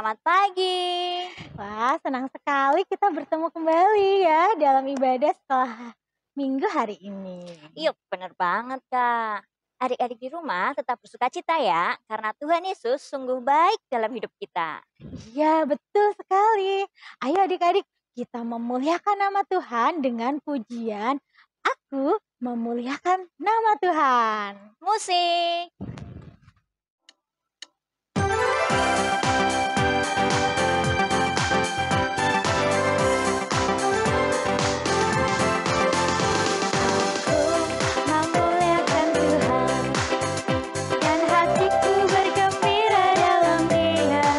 selamat pagi. Wah, senang sekali kita bertemu kembali ya dalam ibadah setelah minggu hari ini. Yuk, bener banget Kak. Adik-adik di rumah tetap bersukacita ya, karena Tuhan Yesus sungguh baik dalam hidup kita. Iya, betul sekali. Ayo adik-adik, kita memuliakan nama Tuhan dengan pujian Aku Memuliakan Nama Tuhan. Musik. Memuliakan Tuhan dan hatiku bergembira dalam Dia,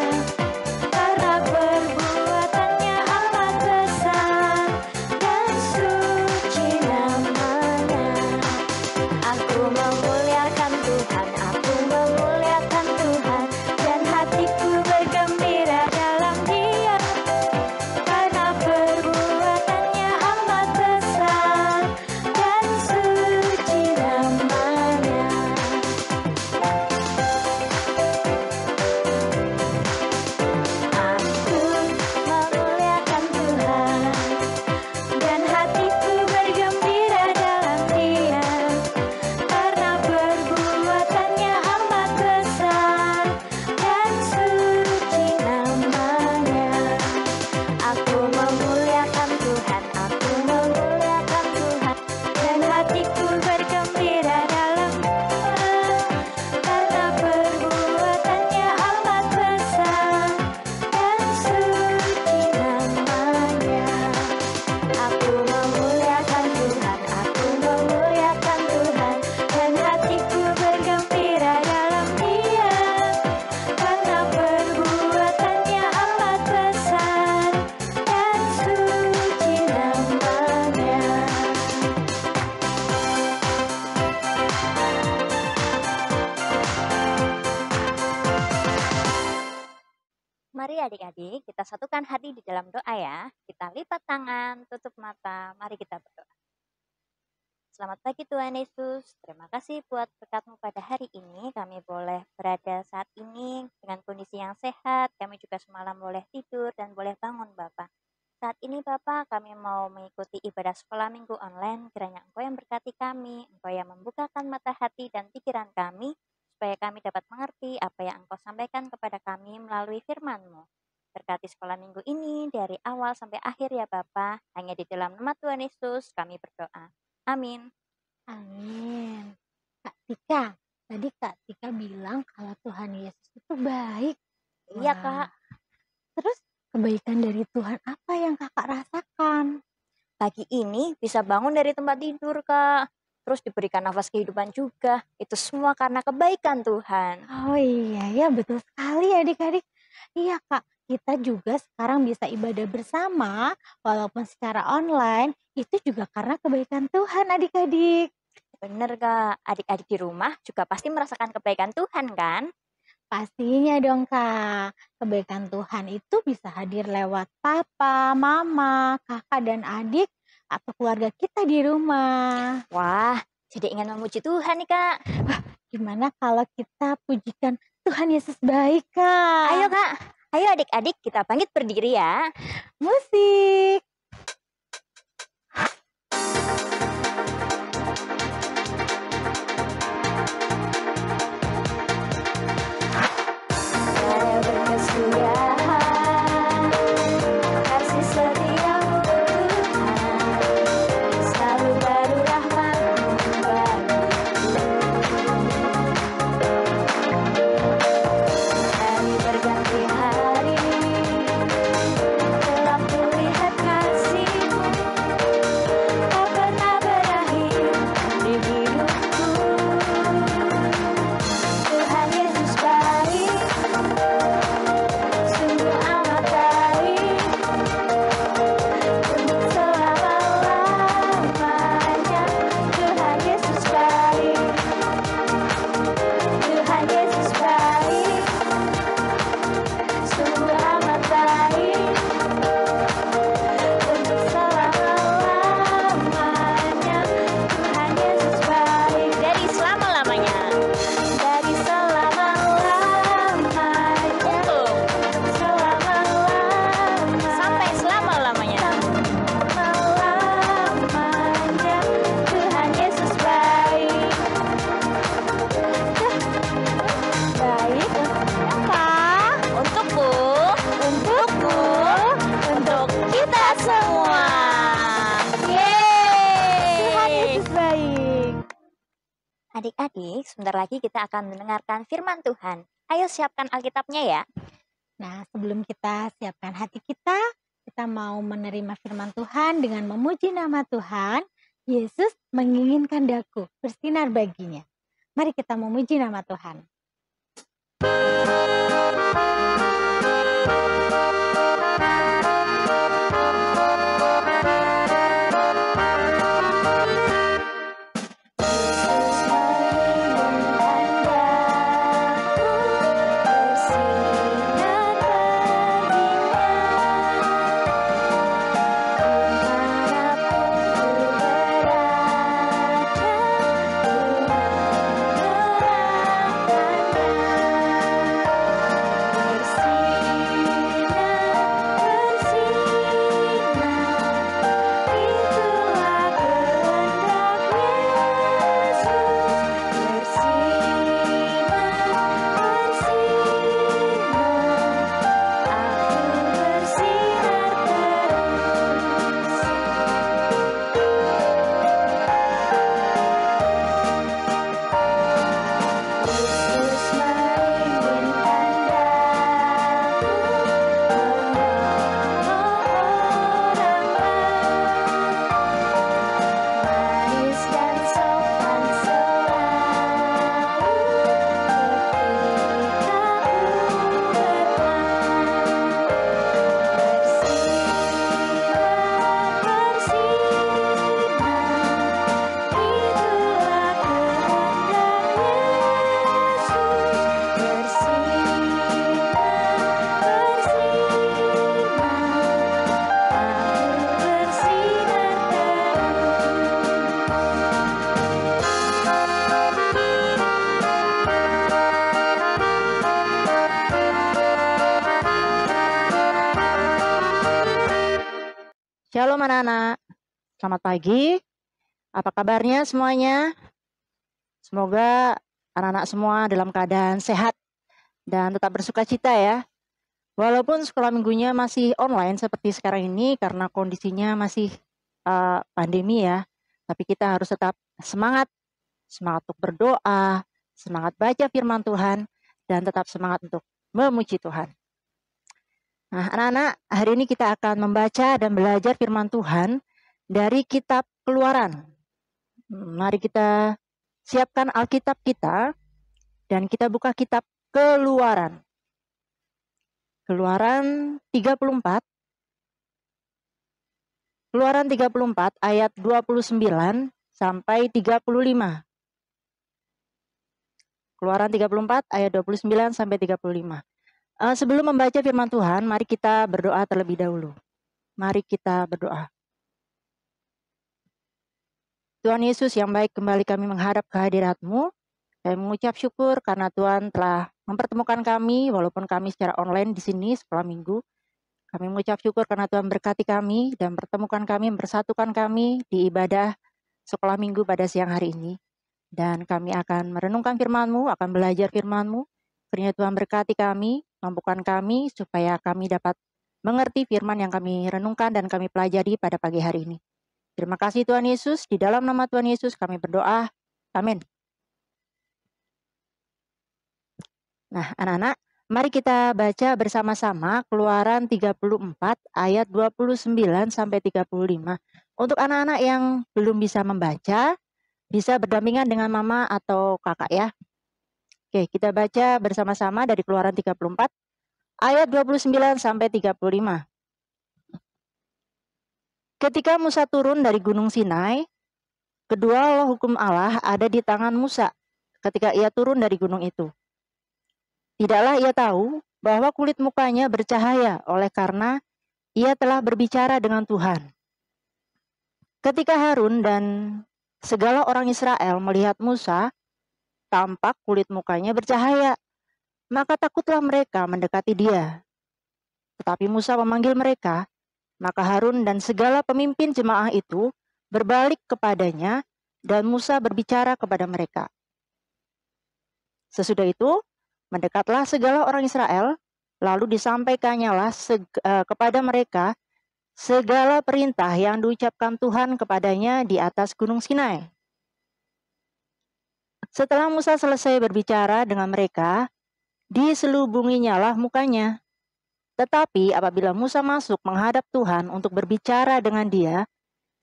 karena perbuatannya amat besar dan suci namanya. Aku memuliakan Tuhan, aku memuliakan Tuhan, dan hatiku bergembira dalam Dia, karena perbuatannya amat besar dan suci namanya. Aku memuliakan Tuhan dan hatiku bergembira dalam Dia, karena perbuatannya amat besar dan suci namanya. Aku memuliakan Tuhan, aku memuliakan Tuhan, dan hatiku bergembira dalam Dia, karena perbuatannya amat besar dan suci namanya. Aku memuliakan Tuhan, aku memuliakan Tuhan, dan hatiku bergembira dalam Dia, karena perbuatannya amat besar dan suci namanya. Mari adik-adik, kita satukan hati di dalam doa ya. Kita lipat tangan, tutup mata, mari kita berdoa. Selamat pagi Tuhan Yesus, terima kasih buat berkat-Mu pada hari ini. Kami boleh berada saat ini dengan kondisi yang sehat, kami juga semalam boleh tidur dan boleh bangun Bapak. Saat ini Bapak, kami mau mengikuti ibadah sekolah minggu online, kiranya Engkau yang berkati kami, Engkau yang membukakan mata hati dan pikiran kami, supaya kami dapat mengerti apa yang Engkau sampaikan kepada kami melalui firman-Mu. Berkati sekolah minggu ini dari awal sampai akhir ya Bapa. Hanya di dalam nama Tuhan Yesus kami berdoa. Amin. Amin. Kak Tika, tadi Kak Tika bilang kalau Tuhan Yesus itu baik. Iya Wah. Kak, Terus kebaikan dari Tuhan apa yang kakak rasakan? pagi ini bisa bangun dari tempat tidur Kak. Terus diberikan nafas kehidupan juga. Itu semua karena kebaikan Tuhan. Oh iya ya, betul sekali adik-adik. Iya Kak, kita juga sekarang bisa ibadah bersama walaupun secara online, itu juga karena kebaikan Tuhan adik-adik. Bener Kak, adik-adik di rumah juga pasti merasakan kebaikan Tuhan kan? Pastinya dong Kak, kebaikan Tuhan itu bisa hadir lewat papa, mama, kakak dan adik atau keluarga kita di rumah. Wah, jadi ingin memuji Tuhan nih Kak. Gimana kalau kita pujikan Tuhan Yesus baik Kak? Ayo Kak, ayo adik-adik kita bangkit berdiri ya. Musik. Tiada berkesudahan, kasih setiamu Tuhan, selalu baru rahmat-Mu bagiku. Hari berganti hari, telah kulihat kasih Adik-adik, sebentar lagi kita akan mendengarkan firman Tuhan. Ayo siapkan Alkitabnya ya. Nah, sebelum kita siapkan hati kita mau menerima firman Tuhan dengan memuji nama Tuhan. Yesus menginginkan daku bersinar baginya. Mari kita memuji nama Tuhan. Shalom anak-anak, selamat pagi. Apa kabarnya semuanya? Semoga anak-anak semua dalam keadaan sehat dan tetap bersuka cita ya. Walaupun sekolah minggunya masih online seperti sekarang ini karena kondisinya masih pandemi ya. Tapi kita harus tetap semangat untuk berdoa, semangat baca firman Tuhan, dan tetap semangat untuk memuji Tuhan. Nah, anak-anak, hari ini kita akan membaca dan belajar firman Tuhan dari kitab Keluaran. Mari kita siapkan Alkitab kita dan kita buka kitab Keluaran. Keluaran 34. Keluaran 34 ayat 29 sampai 35. Keluaran 34 ayat 29 sampai 35. Sebelum membaca firman Tuhan, mari kita berdoa terlebih dahulu. Mari kita berdoa. Tuhan Yesus yang baik, kembali kami menghadap kehadirat-Mu. Kami mengucap syukur karena Tuhan telah mempertemukan kami, walaupun kami secara online di sini sekolah minggu. Kami mengucap syukur karena Tuhan berkati kami dan pertemukan kami, mempersatukan kami di ibadah sekolah minggu pada siang hari ini. Dan kami akan merenungkan firman-Mu, akan belajar firman-Mu. Kiranya Tuhan berkati kami, mampukan kami supaya kami dapat mengerti firman yang kami renungkan dan kami pelajari pada pagi hari ini. Terima kasih Tuhan Yesus, di dalam nama Tuhan Yesus kami berdoa. Amin. Nah, anak-anak, mari kita baca bersama-sama Keluaran 34 ayat 29 sampai 35. Untuk anak-anak yang belum bisa membaca, bisa berdampingan dengan mama atau kakak ya. Oke, kita baca bersama-sama dari Keluaran 34 ayat 29 sampai 35. Ketika Musa turun dari Gunung Sinai, kedua loh hukum Allah ada di tangan Musa ketika ia turun dari gunung itu. Tidaklah ia tahu bahwa kulit mukanya bercahaya oleh karena ia telah berbicara dengan Tuhan. Ketika Harun dan segala orang Israel melihat Musa, tampak kulit mukanya bercahaya, maka takutlah mereka mendekati dia. Tetapi Musa memanggil mereka, maka Harun dan segala pemimpin jemaah itu berbalik kepadanya dan Musa berbicara kepada mereka. Sesudah itu, mendekatlah segala orang Israel, lalu disampaikannya kepada mereka segala perintah yang diucapkan Tuhan kepadanya di atas Gunung Sinai. Setelah Musa selesai berbicara dengan mereka, diselubunginya lah mukanya. Tetapi apabila Musa masuk menghadap Tuhan untuk berbicara dengan dia,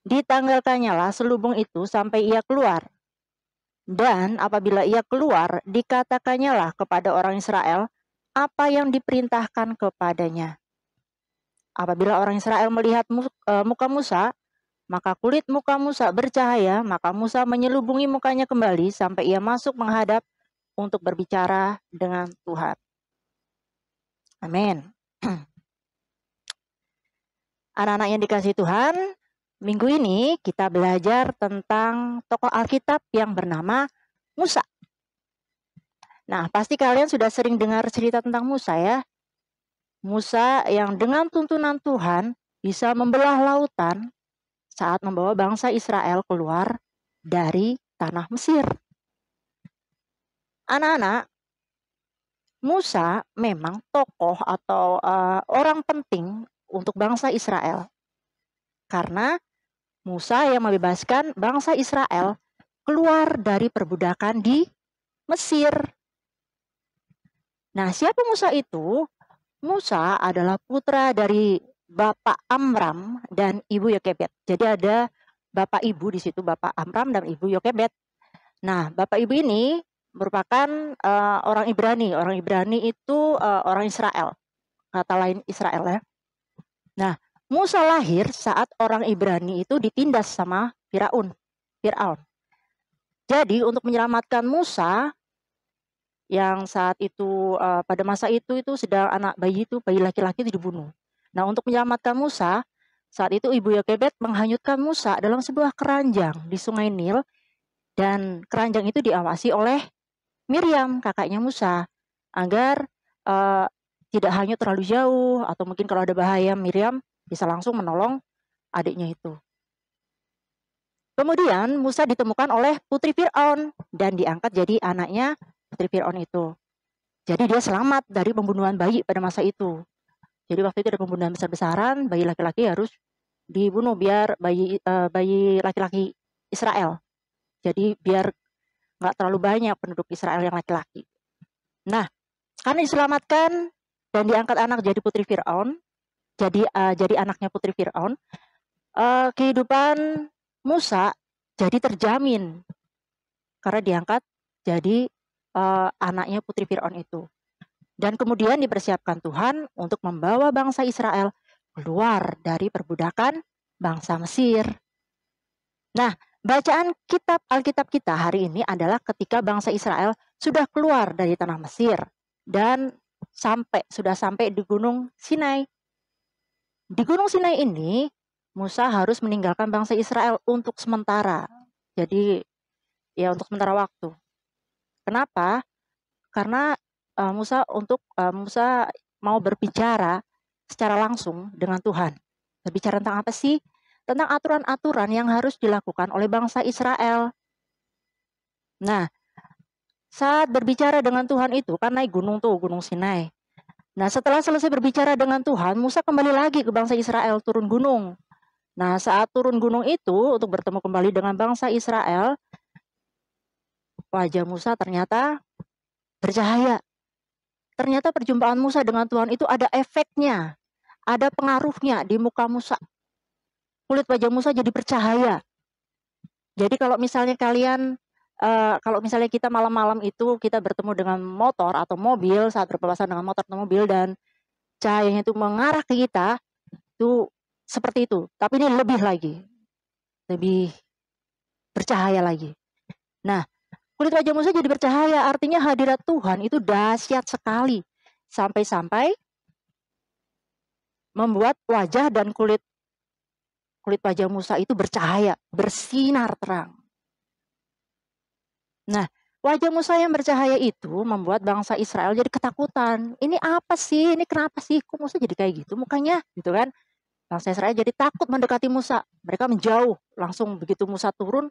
ditanggalkannya lah selubung itu sampai ia keluar. Dan apabila ia keluar, dikatakannya lah kepada orang Israel apa yang diperintahkan kepadanya. Apabila orang Israel melihat muka Musa, maka kulit muka Musa bercahaya, maka Musa menyelubungi mukanya kembali sampai ia masuk menghadap untuk berbicara dengan Tuhan. Amin. Anak-anak yang dikasihi Tuhan, minggu ini kita belajar tentang tokoh Alkitab yang bernama Musa. Nah, pasti kalian sudah sering dengar cerita tentang Musa ya. Musa yang dengan tuntunan Tuhan bisa membelah lautan saat membawa bangsa Israel keluar dari tanah Mesir. Anak-anak, Musa memang tokoh atau orang penting untuk bangsa Israel. Karena Musa yang membebaskan bangsa Israel keluar dari perbudakan di Mesir. Nah, siapa Musa itu? Musa adalah putra dari Bapak Amram dan Ibu Yokebed. Jadi ada Bapak Ibu di situ, Bapak Amram dan Ibu Yokebed. Nah, Bapak Ibu ini merupakan orang Ibrani. Orang Ibrani itu orang Israel. Kata lain Israel ya. Nah, Musa lahir saat orang Ibrani itu ditindas sama Firaun. Jadi untuk menyelamatkan Musa yang saat itu pada masa itu sedang anak bayi laki-laki itu dibunuh. Nah, untuk menyelamatkan Musa, saat itu Ibu Yokebed menghanyutkan Musa dalam sebuah keranjang di Sungai Nil, dan keranjang itu diawasi oleh Miriam, kakaknya Musa, agar tidak hanyut terlalu jauh, atau mungkin kalau ada bahaya Miriam bisa langsung menolong adiknya itu. Kemudian Musa ditemukan oleh putri Fir'aun dan diangkat jadi anaknya putri Fir'aun itu. Jadi dia selamat dari pembunuhan bayi pada masa itu. Jadi waktu itu ada pembunuhan besar-besaran, bayi laki-laki harus dibunuh biar bayi laki-laki Israel. Jadi biar nggak terlalu banyak penduduk Israel yang laki-laki. Nah, karena diselamatkan dan diangkat anak jadi putri Fir'aun, jadi anaknya putri Fir'aun, kehidupan Musa jadi terjamin karena diangkat jadi anaknya putri Fir'aun itu. Dan kemudian dipersiapkan Tuhan untuk membawa bangsa Israel keluar dari perbudakan bangsa Mesir. Nah, bacaan kitab Alkitab kita hari ini adalah ketika bangsa Israel sudah keluar dari tanah Mesir dan sudah sampai di Gunung Sinai. Di Gunung Sinai ini Musa harus meninggalkan bangsa Israel untuk sementara. Jadi ya untuk sementara waktu. Kenapa? Karena Musa mau berbicara secara langsung dengan Tuhan. Berbicara tentang apa sih? Tentang aturan-aturan yang harus dilakukan oleh bangsa Israel. Nah, saat berbicara dengan Tuhan itu kan naik gunung Sinai. Nah, setelah selesai berbicara dengan Tuhan, Musa kembali lagi ke bangsa Israel, turun gunung. Nah, saat turun gunung itu untuk bertemu kembali dengan bangsa Israel, wajah Musa ternyata bercahaya. Ternyata perjumpaan Musa dengan Tuhan itu ada efeknya, ada pengaruhnya di muka Musa. Kulit wajah Musa jadi bercahaya. Jadi kalau misalnya kita malam-malam itu kita bertemu dengan motor atau mobil, saat berpapasan dengan motor atau mobil dan cahayanya itu mengarah ke kita, itu seperti itu. Tapi ini lebih lagi, lebih bercahaya lagi. Nah, kulit wajah Musa jadi bercahaya, artinya hadirat Tuhan itu dahsyat sekali. Sampai-sampai membuat wajah dan kulit wajah Musa itu bercahaya, bersinar terang. Nah, wajah Musa yang bercahaya itu membuat bangsa Israel jadi ketakutan. Ini apa sih? Ini kenapa sih? Kok Musa jadi kayak gitu mukanya? Gitu kan. Bangsa Israel jadi takut mendekati Musa. Mereka menjauh. Langsung begitu Musa turun,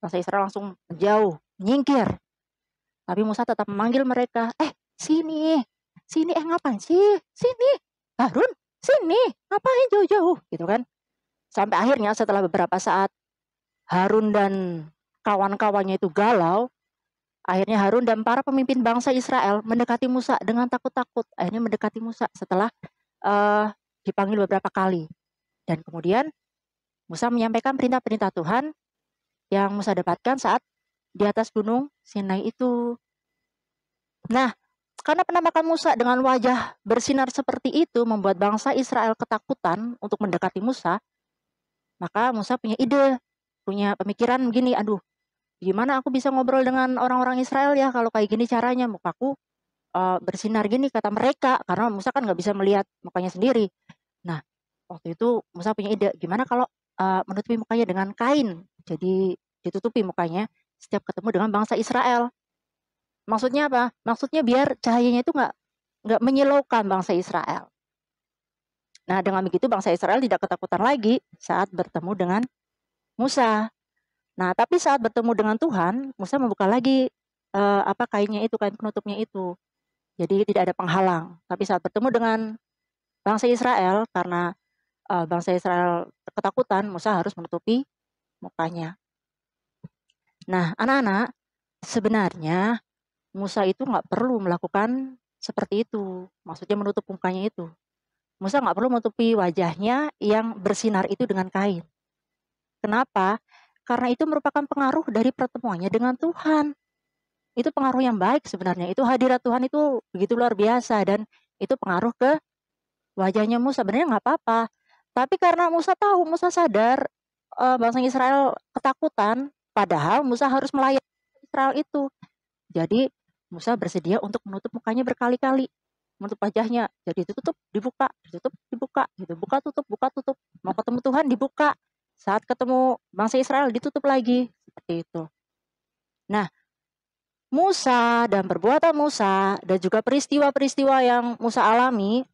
bangsa Israel langsung menjauh, menyingkir. Tapi Musa tetap memanggil mereka, sini, ngapain sih? Sini, Harun, sini, ngapain jauh-jauh? Gitu kan. Sampai akhirnya setelah beberapa saat Harun dan kawan-kawannya itu galau, Akhirnya Harun dan para pemimpin bangsa Israel mendekati Musa dengan takut-takut. Akhirnya mendekati Musa setelah dipanggil beberapa kali. Dan kemudian Musa menyampaikan perintah-perintah Tuhan yang Musa dapatkan saat di atas gunung Sinai itu. Nah, karena penampakan Musa dengan wajah bersinar seperti itu membuat bangsa Israel ketakutan untuk mendekati Musa, maka Musa punya ide, punya pemikiran begini, aduh, gimana aku bisa ngobrol dengan orang-orang Israel ya kalau kayak gini caranya, mukaku bersinar gini kata mereka, karena Musa kan nggak bisa melihat mukanya sendiri. Nah, waktu itu Musa punya ide, gimana kalau menutupi mukanya dengan kain, jadi ditutupi mukanya setiap ketemu dengan bangsa Israel. Maksudnya apa? Maksudnya biar cahayanya itu nggak menyilaukan bangsa Israel. Nah, dengan begitu bangsa Israel tidak ketakutan lagi saat bertemu dengan Musa. Nah, tapi saat bertemu dengan Tuhan, Musa membuka lagi kainnya itu, kain penutupnya itu. Jadi tidak ada penghalang. Tapi saat bertemu dengan bangsa Israel, karena bangsa Israel ketakutan, Musa harus menutupi mukanya. Nah, anak-anak, sebenarnya Musa itu nggak perlu melakukan seperti itu. Maksudnya menutup mukanya itu. Musa nggak perlu menutupi wajahnya yang bersinar itu dengan kain. Kenapa? Karena itu merupakan pengaruh dari pertemuannya dengan Tuhan. Itu pengaruh yang baik sebenarnya. Itu hadirat Tuhan itu begitu luar biasa. Dan itu pengaruh ke wajahnya Musa. Sebenarnya nggak apa-apa. Tapi karena Musa tahu, Musa sadar bangsa Israel ketakutan. Padahal Musa harus melayani Israel itu. Jadi Musa bersedia untuk menutup mukanya berkali-kali. Menutup wajahnya. Jadi ditutup, dibuka, ditutup, dibuka. Gitu. Buka, tutup, buka, tutup. Mau ketemu Tuhan, dibuka. Saat ketemu bangsa Israel, ditutup lagi. Seperti itu. Nah, Musa dan perbuatan Musa dan juga peristiwa-peristiwa yang Musa alami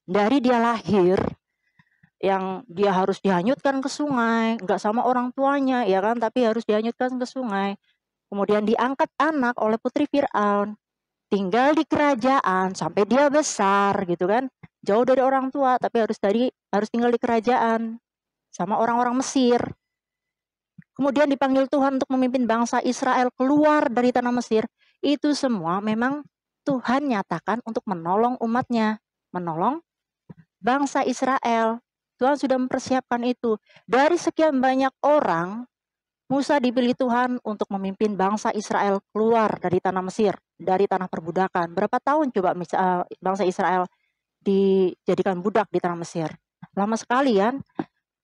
dari dia lahir, yang dia harus dihanyutkan ke sungai, nggak sama orang tuanya, ya kan, tapi harus dihanyutkan ke sungai. Kemudian diangkat anak oleh putri Fir'aun, tinggal di kerajaan sampai dia besar, gitu kan, jauh dari orang tua, tapi harus tinggal di kerajaan sama orang-orang Mesir. Kemudian dipanggil Tuhan untuk memimpin bangsa Israel keluar dari tanah Mesir. Itu semua memang Tuhan nyatakan untuk menolong umatnya, menolong bangsa Israel. Tuhan sudah mempersiapkan itu. Dari sekian banyak orang, Musa dipilih Tuhan untuk memimpin bangsa Israel keluar dari tanah Mesir, dari tanah perbudakan. Berapa tahun coba bangsa Israel dijadikan budak di tanah Mesir? Lama sekali kan?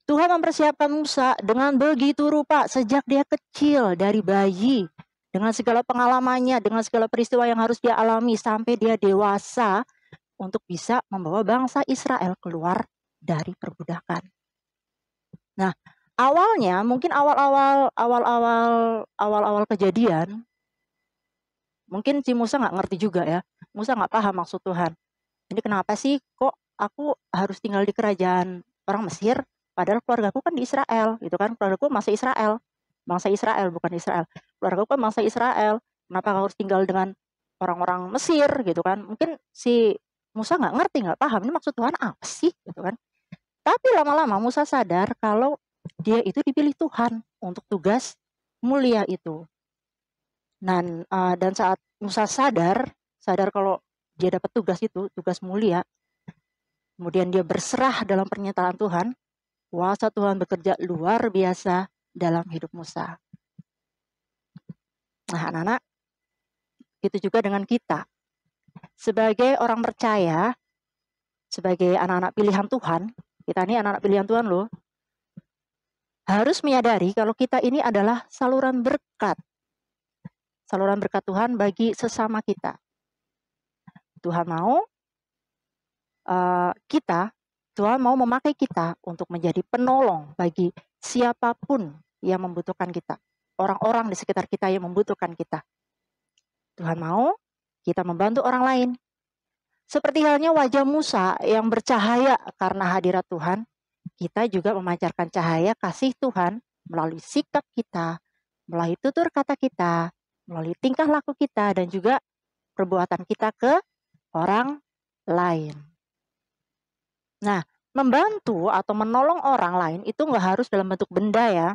Tuhan mempersiapkan Musa dengan begitu rupa sejak dia kecil, dari bayi, dengan segala pengalamannya, dengan segala peristiwa yang harus dia alami sampai dia dewasa untuk bisa membawa bangsa Israel keluar dari perbudakan. Nah, awalnya mungkin awal-awal kejadian, mungkin si Musa nggak ngerti juga ya. Musa nggak paham maksud Tuhan. Ini kenapa sih kok aku harus tinggal di kerajaan orang Mesir? Padahal keluargaku kan di Israel, gitu kan? Keluargaku masih Israel, bangsa Israel bukan Israel. Keluargaku kan bangsa Israel. Kenapa harus tinggal dengan orang-orang Mesir, gitu kan? Mungkin si Musa nggak ngerti, nggak paham ini maksud Tuhan apa sih, gitu kan? Tapi lama-lama Musa sadar kalau dia itu dipilih Tuhan untuk tugas mulia itu. Dan saat Musa sadar kalau dia dapat tugas itu, tugas mulia, kemudian dia berserah dalam pernyataan Tuhan, kuasa Tuhan bekerja luar biasa dalam hidup Musa. Nah, anak-anak, itu juga dengan kita. Sebagai orang percaya, sebagai anak-anak pilihan Tuhan, kita ini anak-anak pilihan Tuhan loh, harus menyadari kalau kita ini adalah saluran berkat. Saluran berkat Tuhan bagi sesama kita. Tuhan mau Tuhan mau memakai kita untuk menjadi penolong bagi siapapun yang membutuhkan kita. Orang-orang di sekitar kita yang membutuhkan kita. Tuhan mau kita membantu orang lain. Seperti halnya wajah Musa yang bercahaya karena hadirat Tuhan, kita juga memancarkan cahaya kasih Tuhan melalui sikap kita, melalui tutur kata kita, melalui tingkah laku kita, dan juga perbuatan kita ke orang lain. Nah, membantu atau menolong orang lain itu nggak harus dalam bentuk benda ya.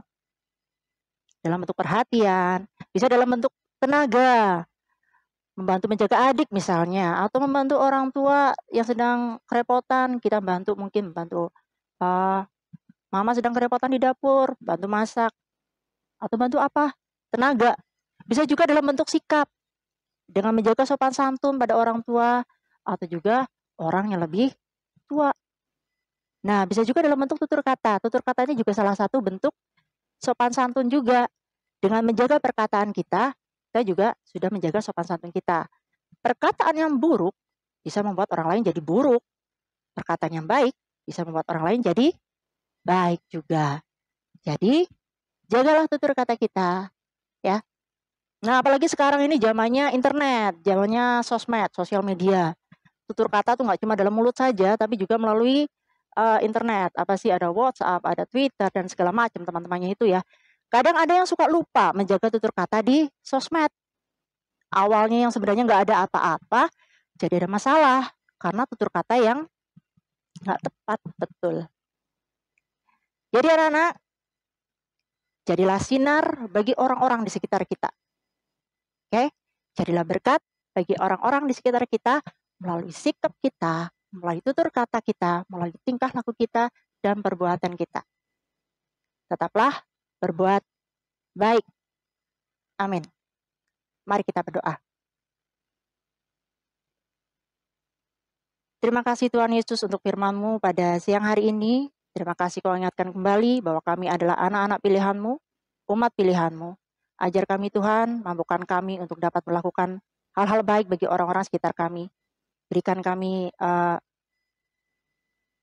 Dalam bentuk perhatian, bisa dalam bentuk tenaga, membantu menjaga adik misalnya, atau membantu orang tua yang sedang kerepotan, kita bantu, mungkin bantu mama sedang kerepotan di dapur, bantu masak, atau bantu apa? Tenaga. Bisa juga dalam bentuk sikap, dengan menjaga sopan santun pada orang tua, atau juga orang yang lebih tua. Nah, bisa juga dalam bentuk tutur kata. Tutur kata ini juga salah satu bentuk sopan santun juga. Dengan menjaga perkataan kita juga sudah menjaga sopan santun kita. Perkataan yang buruk bisa membuat orang lain jadi buruk. Perkataan yang baik bisa membuat orang lain jadi baik juga. Jadi, jagalah tutur kata kita, ya. Nah, apalagi sekarang ini zamannya internet, zamannya sosmed, sosial media. Tutur kata tuh nggak cuma dalam mulut saja, tapi juga melalui internet. Apa sih, ada WhatsApp, ada Twitter, dan segala macam teman-temannya itu ya. Kadang ada yang suka lupa menjaga tutur kata di sosmed. Awalnya yang sebenarnya nggak ada apa-apa, jadi ada masalah. Karena tutur kata yang nggak tepat, betul. Jadi anak-anak, jadilah sinar bagi orang-orang di sekitar kita. Oke? Jadilah berkat bagi orang-orang di sekitar kita melalui sikap kita, melalui tutur kata kita, melalui tingkah laku kita, dan perbuatan kita. Tetaplah berbuat baik. Amin. Mari kita berdoa. Terima kasih Tuhan Yesus untuk firman-Mu pada siang hari ini. Terima kasih Kau ingatkan kembali bahwa kami adalah anak-anak pilihan-Mu, umat pilihan-Mu. Ajar kami Tuhan, mampukan kami untuk dapat melakukan hal-hal baik bagi orang-orang sekitar kami. Berikan kami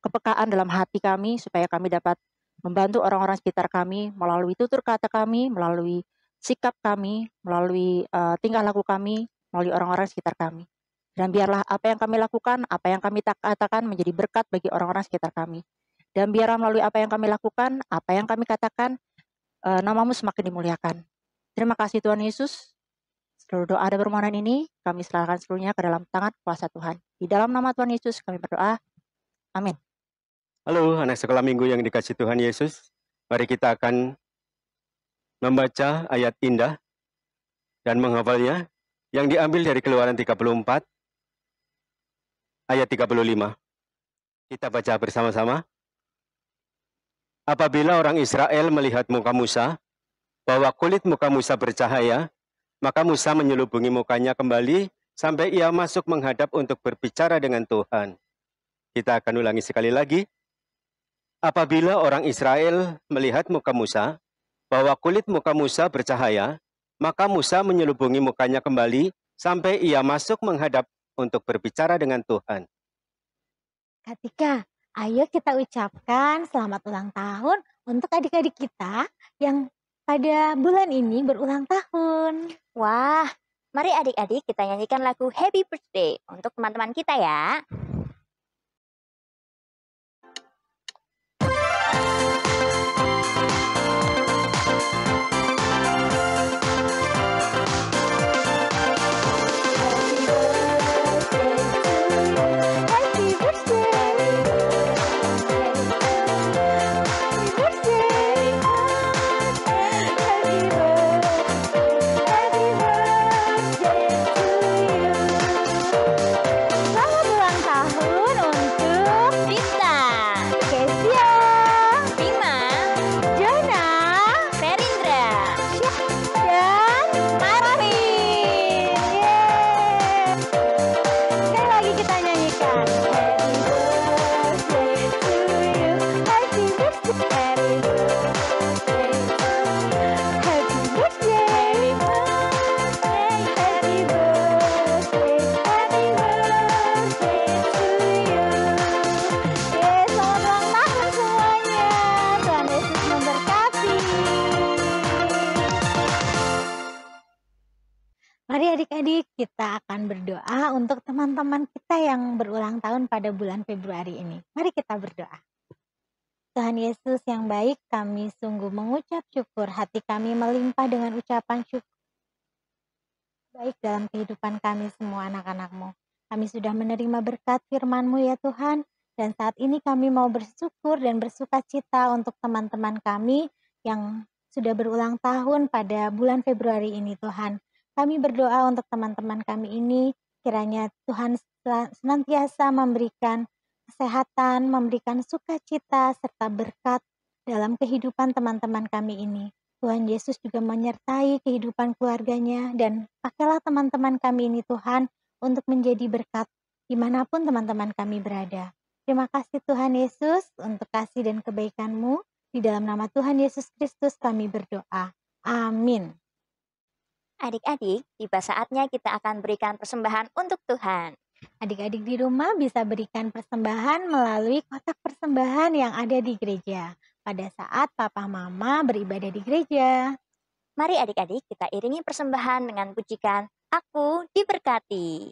kepekaan dalam hati kami supaya kami dapat membantu orang-orang sekitar kami melalui tutur kata kami, melalui sikap kami, melalui tingkah laku kami, melalui orang-orang sekitar kami. Dan biarlah apa yang kami lakukan, apa yang kami katakan menjadi berkat bagi orang-orang sekitar kami. Dan biarlah melalui apa yang kami lakukan, apa yang kami katakan, nama-Mu semakin dimuliakan. Terima kasih Tuhan Yesus. Seluruh doa dan permohonan ini kami serahkan seluruhnya ke dalam tangan kuasa Tuhan. Di dalam nama Tuhan Yesus kami berdoa. Amin. Halo anak sekolah minggu yang dikasihi Tuhan Yesus. Mari kita akan membaca ayat indah dan menghafalnya yang diambil dari Keluaran 34 ayat 35. Kita baca bersama-sama. Apabila orang Israel melihat muka Musa, bahwa kulit muka Musa bercahaya, maka Musa menyelubungi mukanya kembali sampai ia masuk menghadap untuk berbicara dengan Tuhan. Kita akan ulangi sekali lagi. Apabila orang Israel melihat muka Musa, bahwa kulit muka Musa bercahaya, maka Musa menyelubungi mukanya kembali sampai ia masuk menghadap untuk berbicara dengan Tuhan. Katika, ayo kita ucapkan selamat ulang tahun untuk adik-adik kita yang pada bulan ini berulang tahun. Wah, mari adik-adik kita nyanyikan lagu Happy Birthday untuk teman-teman kita ya. Mari adik-adik kita akan berdoa untuk teman-teman kita yang berulang tahun pada bulan Februari ini. Mari kita berdoa. Tuhan Yesus yang baik, kami sungguh mengucap syukur, hati kami melimpah dengan ucapan syukur. Baik dalam kehidupan kami semua anak-anak-Mu. Kami sudah menerima berkat firman-Mu ya Tuhan, dan saat ini kami mau bersyukur dan bersuka cita untuk teman-teman kami yang sudah berulang tahun pada bulan Februari ini Tuhan. Kami berdoa untuk teman-teman kami ini, kiranya Tuhan senantiasa memberikan kesehatan, memberikan sukacita, serta berkat dalam kehidupan teman-teman kami ini. Tuhan Yesus juga menyertai kehidupan keluarganya, dan pakailah teman-teman kami ini Tuhan untuk menjadi berkat dimanapun teman-teman kami berada. Terima kasih Tuhan Yesus untuk kasih dan kebaikan-Mu. Di dalam nama Tuhan Yesus Kristus kami berdoa. Amin. Adik-adik, tiba saatnya kita akan berikan persembahan untuk Tuhan. Adik-adik di rumah bisa berikan persembahan melalui kotak persembahan yang ada di gereja pada saat papa mama beribadah di gereja. Mari adik-adik kita iringi persembahan dengan pujikan Aku Diberkati.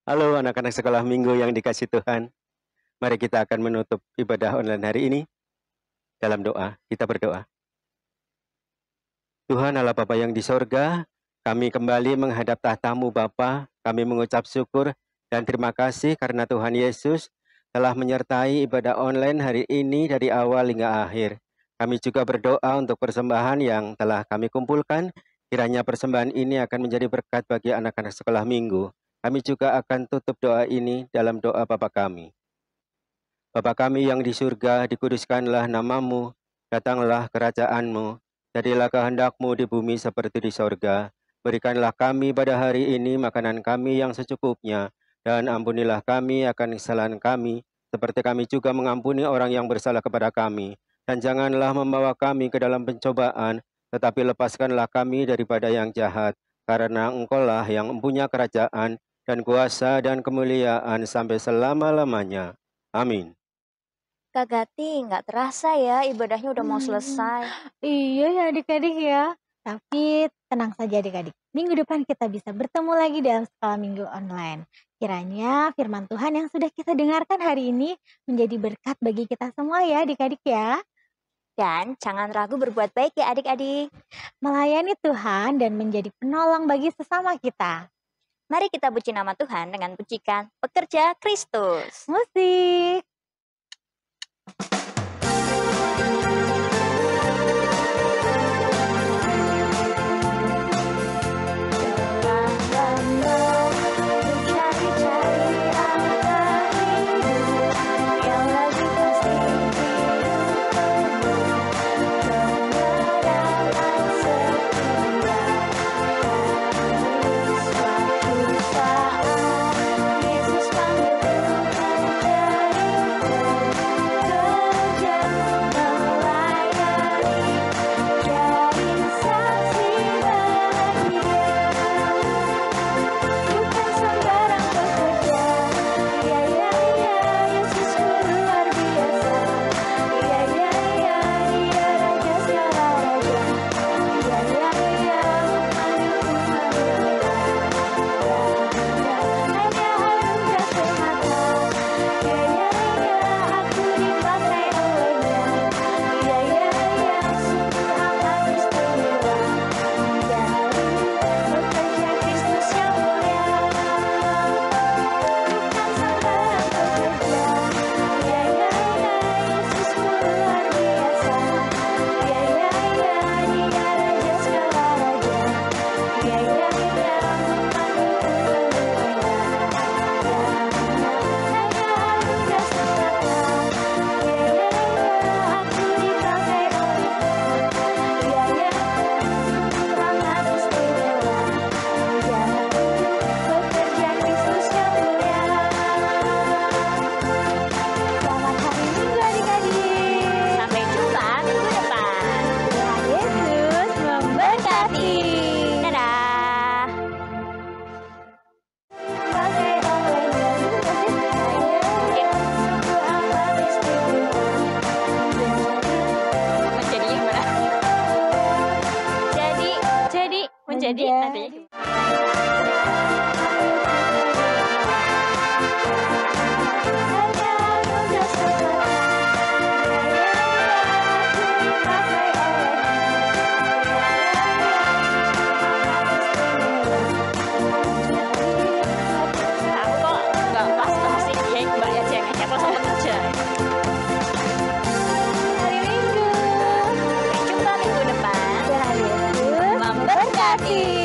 Halo anak-anak sekolah minggu yang dikasih Tuhan. Mari kita akan menutup ibadah online hari ini dalam doa. Kita berdoa. Tuhan Allah Bapa yang di sorga, kami kembali menghadap tahta-Mu Bapa. Kami mengucap syukur dan terima kasih karena Tuhan Yesus telah menyertai ibadah online hari ini dari awal hingga akhir. Kami juga berdoa untuk persembahan yang telah kami kumpulkan. Kiranya persembahan ini akan menjadi berkat bagi anak-anak sekolah minggu. Kami juga akan tutup doa ini dalam doa Bapa kami. Bapa kami yang di surga, dikuduskanlah nama-Mu, datanglah kerajaan-Mu, jadilah kehendak-Mu di bumi seperti di sorga. Berikanlah kami pada hari ini makanan kami yang secukupnya, dan ampunilah kami akan kesalahan kami, seperti kami juga mengampuni orang yang bersalah kepada kami. Dan janganlah membawa kami ke dalam pencobaan, tetapi lepaskanlah kami daripada yang jahat, karena Engkau-lah yang mempunyai kerajaan, dan kuasa dan kemuliaan sampai selama-lamanya. Amin. Kak Gati, nggak terasa ya ibadahnya udah mau selesai. Iya ya adik-adik ya. Tapi tenang saja adik-adik. Minggu depan kita bisa bertemu lagi dalam sekolah minggu online. Kiranya firman Tuhan yang sudah kita dengarkan hari ini menjadi berkat bagi kita semua ya adik-adik ya. Dan jangan ragu berbuat baik ya adik-adik. Melayani Tuhan dan menjadi penolong bagi sesama kita. Mari kita puji nama Tuhan dengan pujikan Pekerja Kristus. Musik. Yesus panggil Tuhan dari memberkati.